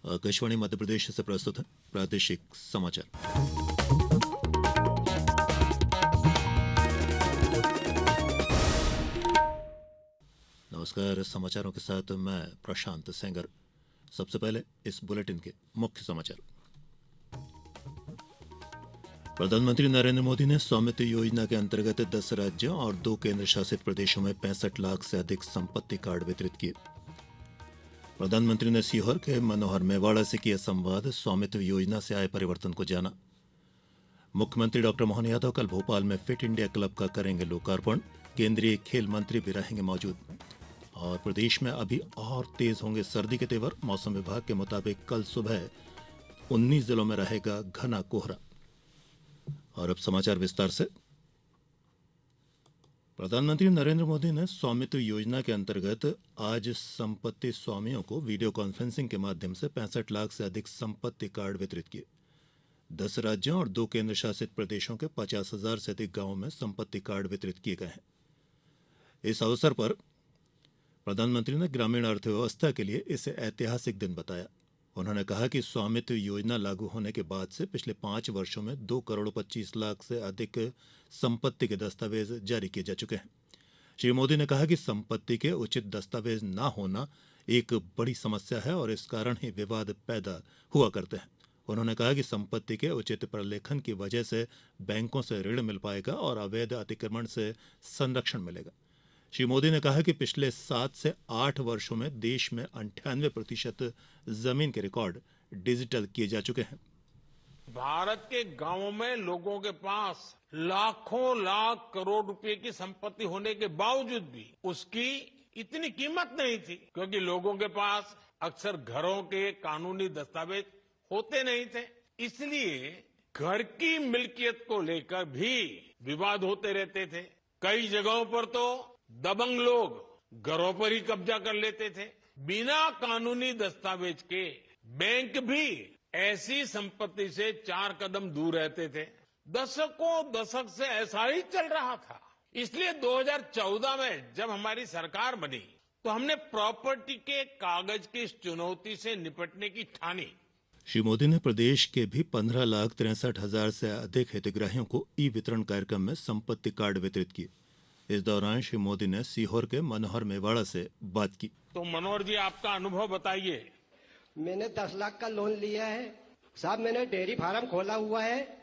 आकाशवाणी मध्य प्रदेश से प्रस्तुत है प्रादेशिक समाचार। नमस्कार, समाचारों के साथ मैं प्रशांत सेंगर। सबसे पहले इस बुलेटिन के मुख्य समाचार। प्रधानमंत्री नरेंद्र मोदी ने स्वामित्व योजना के अंतर्गत 10 राज्यों और 2 केंद्र शासित प्रदेशों में 65 लाख से अधिक संपत्ति कार्ड वितरित किए। प्रधानमंत्री ने सीहोर के मनोहर मेवाड़ा से किया संवाद, स्वामित्व योजना से आए परिवर्तन को जाना। मुख्यमंत्री डॉक्टर मोहन यादव कल भोपाल में फिट इंडिया क्लब का करेंगे लोकार्पण। केंद्रीय खेल मंत्री भी रहेंगे मौजूद। और प्रदेश में अभी और तेज होंगे सर्दी के तेवर। मौसम विभाग के मुताबिक कल सुबह 19 जिलों में रहेगा घना कोहरा। और अब समाचार विस्तार से। प्रधानमंत्री नरेंद्र मोदी ने स्वामित्व योजना के अंतर्गत आज संपत्ति स्वामियों को वीडियो कॉन्फ्रेंसिंग के माध्यम से 65 लाख से अधिक संपत्ति कार्ड वितरित किए। 10 राज्यों और 2 केंद्र शासित प्रदेशों के 50,000 से अधिक गांवों में संपत्ति कार्ड वितरित किए गए हैं। इस अवसर पर प्रधानमंत्री ने ग्रामीण अर्थव्यवस्था के लिए इसे ऐतिहासिक दिन बताया। उन्होंने कहा कि स्वामित्व योजना लागू होने के बाद से पिछले 5 वर्षों में 2 करोड़ 25 लाख से अधिक संपत्ति के दस्तावेज जारी किए जा चुके हैं। श्री मोदी ने कहा कि संपत्ति के उचित दस्तावेज न होना एक बड़ी समस्या है और इस कारण ही विवाद पैदा हुआ करते हैं। उन्होंने कहा कि संपत्ति के उचित प्रलेखन की वजह से बैंकों से ऋण मिल पाएगा और अवैध अतिक्रमण से संरक्षण मिलेगा। श्री मोदी ने कहा कि पिछले 7 से 8 वर्षों में देश में 98% जमीन के रिकॉर्ड डिजिटल किए जा चुके हैं। भारत के गांवों में लोगों के पास लाखों लाख करोड़ रुपए की संपत्ति होने के बावजूद भी उसकी इतनी कीमत नहीं थी, क्योंकि लोगों के पास अक्सर घरों के कानूनी दस्तावेज होते नहीं थे। इसलिए घर की मिल्कियत को लेकर भी विवाद होते रहते थे। कई जगहों पर तो दबंग लोग घरों पर ही कब्जा कर लेते थे। बिना कानूनी दस्तावेज के बैंक भी ऐसी संपत्ति से 4 कदम दूर रहते थे। दशक से ऐसा ही चल रहा था। इसलिए 2014 में जब हमारी सरकार बनी तो हमने प्रॉपर्टी के कागज की इस चुनौती से निपटने की ठानी। श्री मोदी ने प्रदेश के भी 15,63,000 से अधिक हितग्राहियों को ई वितरण कार्यक्रम में संपत्ति कार्ड वितरित किए। इस दौरान श्री मोदी ने सीहोर के मनोहर मेवाड़ा से बात की। तो मनोहर जी, आपका अनुभव बताइए। मैंने 10 लाख का लोन लिया है साहब। मैंने डेयरी फार्म खोला हुआ है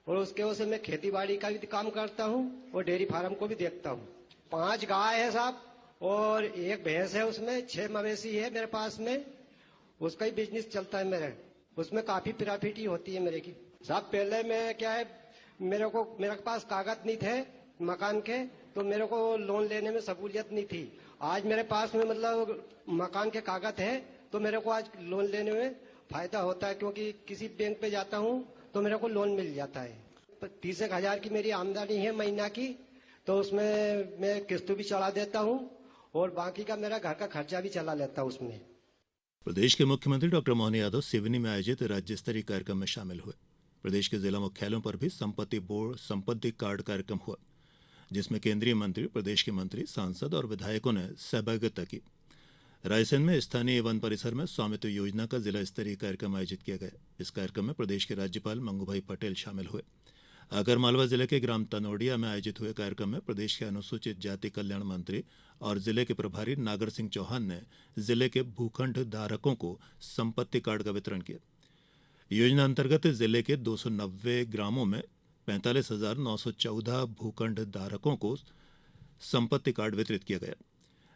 और उसके वजह से मैं खेती बाड़ी का भी काम करता हूँ और डेयरी फार्म को भी देखता हूँ। 5 गाय है साहब और 1 भैंस है। उसमें 6 मवेशी है मेरे पास में। उसका ही बिजनेस चलता है मेरे। उसमें काफी प्रॉफिट ही होती है मेरे की साहब। पहले मैं क्या है, मेरे पास कागज नहीं थे मकान के, तो मेरे को लोन लेने में सहूलियत नहीं थी। आज मेरे पास में मतलब मकान के कागज है तो मेरे को आज लोन लेने में फायदा होता है, क्योंकि किसी बैंक पे जाता हूँ तो मेरे को लोन मिल जाता है। 30,000 की मेरी आमदनी है महीना की, तो उसमें मैं किस्त भी चढ़ा देता हूँ और बाकी का मेरा घर का खर्चा भी चला लेता हूँ उसमें। प्रदेश के मुख्यमंत्री डॉक्टर मोहन यादव सिवनी में आयोजित राज्य स्तरीय कार्यक्रम में शामिल हुए। प्रदेश के जिला मुख्यालयों पर भी संपत्ति कार्ड कार्यक्रम हुआ, जिसमें केंद्रीय मंत्री, प्रदेश के मंत्री, सांसद और विधायकों ने सहभागिता की। रायसेन में स्थानीय वन परिसर में स्वामित्व योजना का जिला स्तरीय कार्यक्रम आयोजित किया गया। इस कार्यक्रम में प्रदेश के राज्यपाल मंगूभाई पटेल शामिल हुए। आगरमालवा जिले के ग्राम तनोडिया में आयोजित हुए कार्यक्रम में प्रदेश के अनुसूचित जाति कल्याण मंत्री और जिले के प्रभारी नागर सिंह चौहान ने जिले के भूखंड धारकों को संपत्ति कार्ड का वितरण किया। योजना अंतर्गत जिले के 290 ग्रामों में 45,914 भूखंड धारकों को संपत्ति कार्ड वितरित किया गया।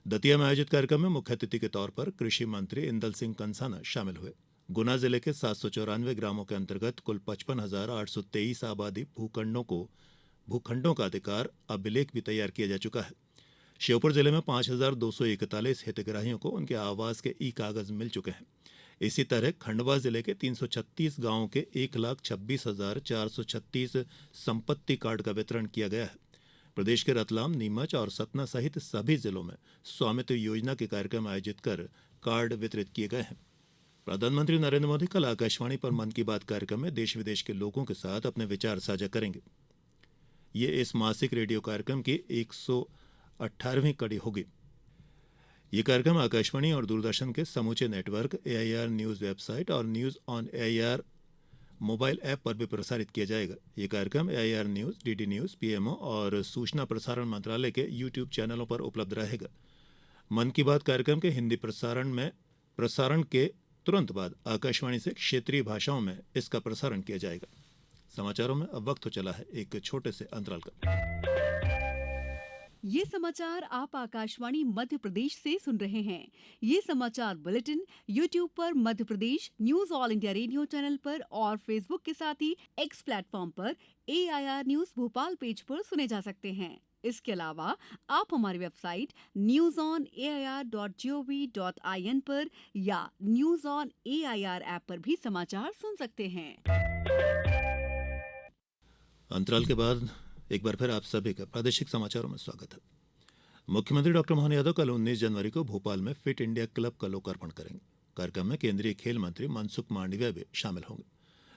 दतिया में आयोजित कार्यक्रम में मुख्य अतिथि के तौर पर कृषि मंत्री इंदल सिंह कंसाना शामिल हुए। गुना जिले के 794 ग्रामों के अंतर्गत कुल 55,823 आबादी भूखंडों का अधिकार अभिलेख भी तैयार किया जा चुका है। श्योपुर जिले में 5,241 हितग्राहियों को उनके आवास के ई कागज मिल चुके हैं। इसी तरह खंडवा जिले के 336 गांवों के 1,26,436 संपत्ति कार्ड का वितरण किया गया है। प्रदेश के रतलाम, नीमच और सतना सहित सभी जिलों में स्वामित्व योजना के कार्यक्रम आयोजित कर कार्ड वितरित किए गए हैं। प्रधानमंत्री नरेंद्र मोदी कल आकाशवाणी पर मन की बात कार्यक्रम में देश विदेश के लोगों के साथ अपने विचार साझा करेंगे। ये इस मासिक रेडियो कार्यक्रम की 118वीं कड़ी होगी। ये कार्यक्रम आकाशवाणी और दूरदर्शन के समूचे नेटवर्क, AIR न्यूज वेबसाइट और news on AIR mobile app पर भी प्रसारित किया जाएगा। ये कार्यक्रम AIR news, DD news, PMO और सूचना प्रसारण मंत्रालय के YouTube चैनलों पर उपलब्ध रहेगा। मन की बात कार्यक्रम के हिंदी प्रसारण के तुरंत बाद आकाशवाणी से क्षेत्रीय भाषाओं में इसका प्रसारण किया जाएगा। समाचारों में अब वक्त हो चला है एक छोटे से अंतराल का। ये समाचार आप आकाशवाणी मध्य प्रदेश से सुन रहे हैं। ये समाचार बुलेटिन YouTube पर Madhya Pradesh news All India Radio channel पर और फेसबुक के साथ ही X प्लेटफॉर्म पर AIR न्यूज भोपाल पेज पर सुने जा सकते हैं। इसके अलावा आप हमारी वेबसाइट newsonair.gov.in पर या न्यूज ऑन AIR ऐप पर भी समाचार सुन सकते हैं। अंतराल के बाद एक बार फिर आप सभी का प्रादेशिक समाचारों में स्वागत है। मुख्यमंत्री डॉक्टर मोहन यादव कल 19 जनवरी को भोपाल में फिट इंडिया क्लब का लोकार्पण करेंगे। कार्यक्रम में केंद्रीय खेल मंत्री मनसुख मांडविया भी शामिल होंगे।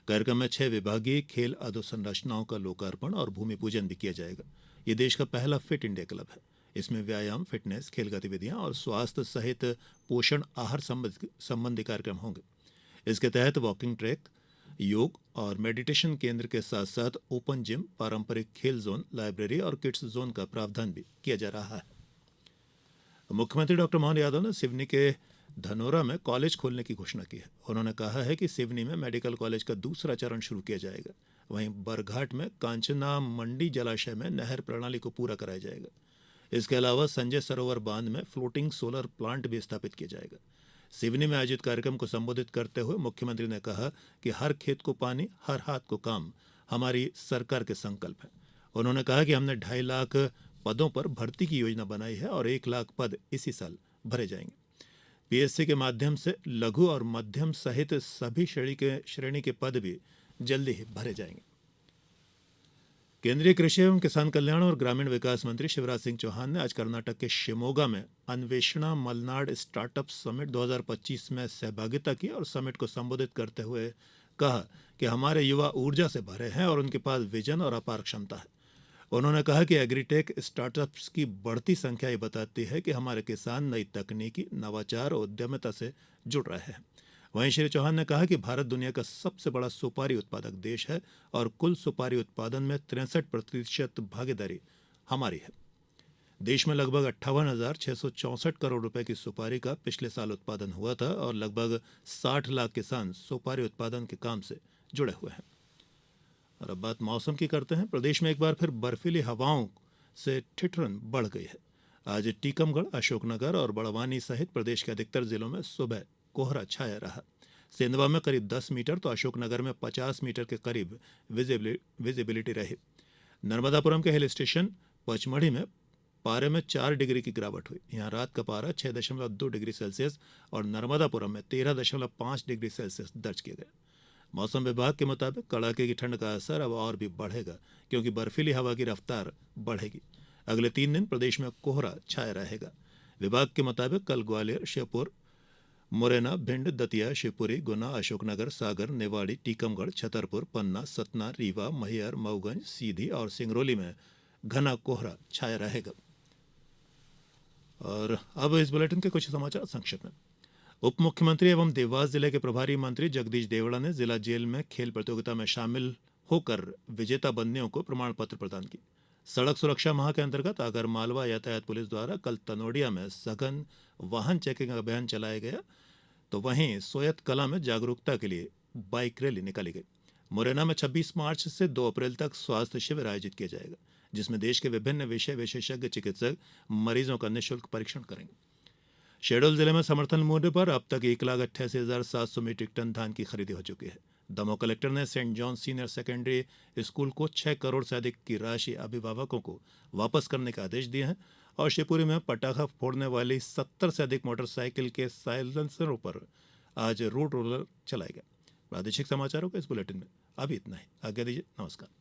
कार्यक्रम में 6 विभागीय खेल अधोसंरचनाओं का लोकार्पण और भूमि पूजन भी किया जाएगा। ये देश का पहला फिट इंडिया क्लब है। इसमें व्यायाम, फिटनेस, खेल गतिविधियां और स्वास्थ्य सहित पोषण आहार संबंधी कार्यक्रम होंगे। इसके तहत वॉकिंग ट्रैक, योग और मेडिटेशन केंद्र के साथ साथ ओपन जिम, पारंपरिक खेल जोन, लाइब्रेरी और किड्स जोन का प्रावधान भी किया जा रहा है। मुख्यमंत्री डॉक्टर मोहन यादव ने सिवनी के धनोरा में कॉलेज खोलने की घोषणा की है। उन्होंने कहा है कि सिवनी में मेडिकल कॉलेज का दूसरा चरण शुरू किया जाएगा। वहीं बरघाट में कांचना मंडी जलाशय में नहर प्रणाली को पूरा कराया जाएगा। इसके अलावा संजय सरोवर बांध में फ्लोटिंग सोलर प्लांट भी स्थापित किया जाएगा। सिवनी में आयोजित कार्यक्रम को संबोधित करते हुए मुख्यमंत्री ने कहा कि हर खेत को पानी, हर हाथ को काम हमारी सरकार के संकल्प है। उन्होंने कहा कि हमने 2.5 लाख पदों पर भर्ती की योजना बनाई है और 1 लाख पद इसी साल भरे जाएंगे। PSC के माध्यम से लघु और मध्यम सहित सभी श्रेणी के पद भी जल्दी ही भरे जाएंगे। केंद्रीय कृषि एवं किसान कल्याण और ग्रामीण विकास मंत्री शिवराज सिंह चौहान ने आज कर्नाटक के शिमोगा में अन्वेषणा मलनाड स्टार्टअप समिट 2025 में सहभागिता की और समिट को संबोधित करते हुए कहा कि हमारे युवा ऊर्जा से भरे हैं और उनके पास विजन और अपार क्षमता है। उन्होंने कहा कि एग्रीटेक स्टार्टअप्स की बढ़ती संख्या ये बताती है कि हमारे किसान नई तकनीकी, नवाचार और उद्यमिता से जुड़ रहे हैं। वहीं श्री चौहान ने कहा कि भारत दुनिया का सबसे बड़ा सुपारी उत्पादक देश है और कुल सुपारी उत्पादन में 63% भागीदारी हमारी है। देश में लगभग 58,664 करोड़ रुपए की सुपारी का पिछले साल उत्पादन हुआ था और लगभग 60 लाख किसान सुपारी उत्पादन के काम से जुड़े हुए हैं। और अब बात मौसम की करते हैं। प्रदेश में एक बार फिर बर्फीली हवाओं से ठिठुरन बढ़ गई है। आज टीकमगढ़, अशोकनगर और बड़वानी सहित प्रदेश के अधिकतर जिलों में सुबह कोहरा छाया रहा। सेंधवा में करीब 10 मीटर तो अशोकनगर में 50 मीटर के करीब विजिबिलिटी रही। नर्मदापुरम के हिल स्टेशन पचमढ़ी में पारे में 4 डिग्री की गिरावट हुई। यहाँ रात का पारा 6.2 डिग्री सेल्सियस और नर्मदापुरम में 13.5 डिग्री सेल्सियस दर्ज किए गए। मौसम विभाग के मुताबिक कड़ाके की ठंड का असर अब और भी बढ़ेगा क्योंकि बर्फीली हवा की रफ्तार बढ़ेगी। अगले 3 दिन प्रदेश में कोहरा छाया रहेगा। विभाग के मुताबिक कल ग्वालियर, श्योपुर, मुरैना, भिंड, दतिया, शिवपुरी, गुना, अशोकनगर, सागर, निवाड़ी, टीकमगढ़, छतरपुर, पन्ना, सतना, रीवा, मैहर, मऊगंज, सीधी और सिंगरौली में घना कोहरा छाया रहेगा। और अब इस बुलेटिन के कुछ समाचार संक्षिप्त में। उप मुख्यमंत्री एवं देवास जिले के प्रभारी मंत्री जगदीश देवड़ा ने जिला जेल में खेल प्रतियोगिता में शामिल होकर विजेता बंदियों को प्रमाण पत्र प्रदान किए। सड़क सुरक्षा माह के अंतर्गत आगर मालवा यातायात पुलिस द्वारा कल तनोडिया में सघन वाहन चेकिंग अभियान चलाया गया, तो वहीं सोयत कला में जागरूकता के लिए बाइक रैली निकाली गई। मुरैना में 26 मार्च से 2 अप्रैल तक स्वास्थ्य शिविर आयोजित किया जाएगा, जिसमें देश के विभिन्न विषय विशेषज्ञ चिकित्सक मरीजों का निःशुल्क परीक्षण करेंगे। शहडोल जिले में समर्थन मूल्य पर अब तक 1,88,700 मीट्रिक टन धान की खरीदी हो चुकी है। दमोह कलेक्टर ने saint John senior secondary school को 6 करोड़ से अधिक की राशि अभिभावकों को वापस करने का आदेश दिए हैं और शिवपुरी में पटाखा फोड़ने वाली 70 से अधिक मोटरसाइकिल के साइलेंसरों पर आज रोड रोलर चलाया गया। प्रादेशिक समाचारों के इस बुलेटिन में अभी इतना ही। आज्ञा दीजिए, नमस्कार।